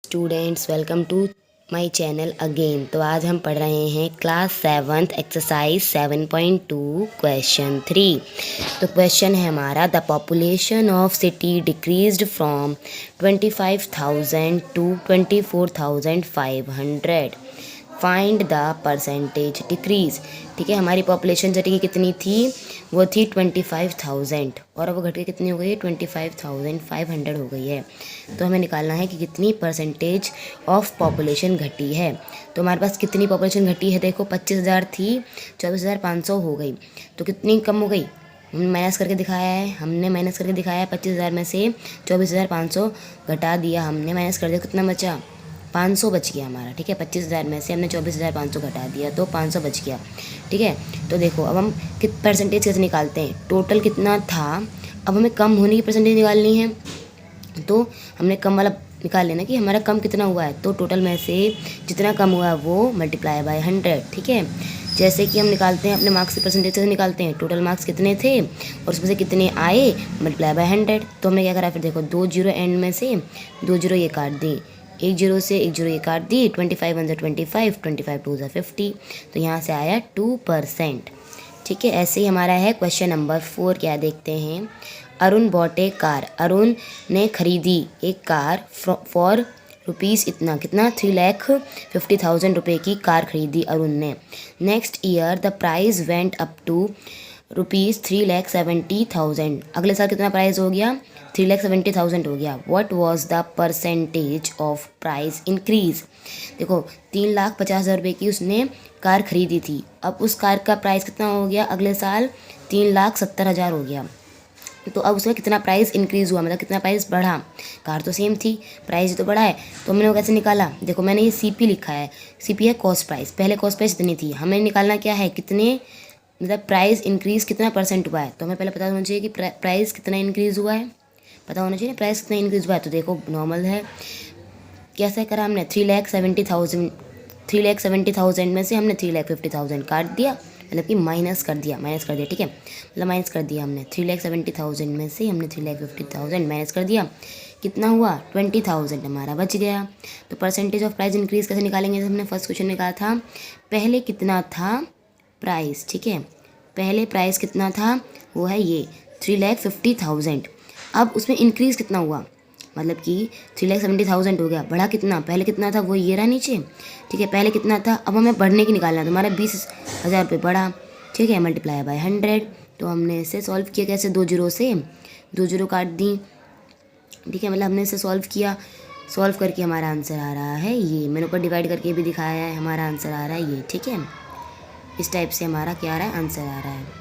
Students, welcome to my channel again. तो आज हम पढ़ रहे हैं क्लास 7th एक्सरसाइज 7.2 क्वेश्चन 3। तो क्वेश्चन है हमारा, the population of city decreased from 25,000 to 24,500। Find the percentage decrease. ठीक है, हमारी पॉपुलेशन सिटी की कितनी थी? वो थी 25,000 और अब वो घट के कितनी हो गई है? 25,500 हो गई है। तो हमें निकालना है कि कितनी परसेंटेज ऑफ पॉपुलेशन घटी है। तो हमारे पास कितनी पॉपुलेशन घटी है? देखो 25,000 थी, 24,500 हो गई। तो कितनी कम हो गई? हमने माइनस करके दिखाया है 25,000 में से 24,500 घटा दिया हमने, माइनस कर दिया, कितना बचा? 500 बच गया हमारा। ठीक है, 25,000 में से हमने 24,500 घटा दिया तो 500 बच गया। ठीक है, तो देखो अब हम परसेंटेज कैसे निकालते हैं? टोटल कितना था, अब हमें कम होने की परसेंटेज निकालनी है। तो हमने कम वाला निकाल लेना कि हमारा कम कितना हुआ है। तो टोटल में से जितना कम हुआ है वो मल्टीप्लाई बाय 100। ठीक है, जैसे कि हम निकालते हैं अपने मार्क्स के परसेंटेज से निकालते हैं, टोटल मार्क्स कितने थे और उसमें से कितने आए, मल्टीप्लाई बाय 100। तो हमने क्या करा फिर? देखो 2 जीरो एंड में से 2 जीरो ये काट दी, एक जीरो से एक जीरो ये काट दी, 25 1 25, 25 2 50। तो यहाँ से आया 2%। ठीक है, ऐसे ही हमारा है क्वेश्चन नंबर 4। क्या देखते हैं? अरुण बॉट ए कार। अरुण ने खरीदी एक कार फॉर रुपीज़ इतना, कितना? 3,50,000 रुपये की कार खरीदी अरुण ने। Next year the price went up to rupees 3,70,000। अगले साल कितना प्राइस हो गया? 3,70,000 हो गया। What was the percentage of price increase? देखो 3,50,000 रुपये की उसने कार खरीदी थी, अब उस कार का प्राइस कितना हो गया अगले साल? 3,70,000 हो गया। तो अब उसमें कितना प्राइस इंक्रीज़ हुआ, मतलब कितना प्राइस बढ़ा? कार तो सेम थी, प्राइस तो बढ़ा है। तो हमने वो कैसे निकाला? देखो मैंने ये CP लिखा है, CP है कॉस्ट प्राइस। पहले कॉस्ट प्राइस इतनी थी, हमें निकालना क्या है? कितने, मतलब प्राइस इंक्रीज़ कितना परसेंट हुआ है। तो हमें पहले पता होना चाहिए कि प्राइस कितना इंक्रीज़ हुआ है, पता होना चाहिए प्राइस कितना इंक्रीज़ हुआ है। तो देखो नॉर्मल है, कैसे करा हमने? 3,70,000 में से हमने 3,50,000 काट दिया, मतलब कि माइनस कर दिया। ठीक है, मतलब माइनस कर दिया हमने। 3,70,000 में से हमने 3,50,000 माइनस कर दिया, कितना हुआ? 20,000 हमारा बच गया। तो परसेंटेज ऑफ प्राइस इंक्रीज़ कैसे निकालेंगे? हमने फर्स्ट क्वेश्चन में कहा था पहले कितना था प्राइस। ठीक है, पहले प्राइस कितना था? वो है ये 3,50,000। अब उसमें इंक्रीज़ कितना हुआ, मतलब कि 3,70,000 हो गया, बढ़ा कितना? पहले कितना था वो ये रहा नीचे। ठीक है, पहले कितना था, अब हमें बढ़ने की निकालना है। तो हमारा 20,000 रुपये बढ़ा। ठीक है, मल्टीप्लाई बाय 100। तो हमने इसे सॉल्व किया कैसे? 2 जीरो से 2 जीरो काट दी। ठीक है, मतलब हमने इसे सॉल्व किया, सॉल्व करके हमारा आंसर आ रहा है ये। मैंने ऊपर डिवाइड करके भी दिखाया है, हमारा आंसर आ रहा है ये। ठीक है, इस टाइप से हमारा क्या आ रहा है? आंसर आ रहा है।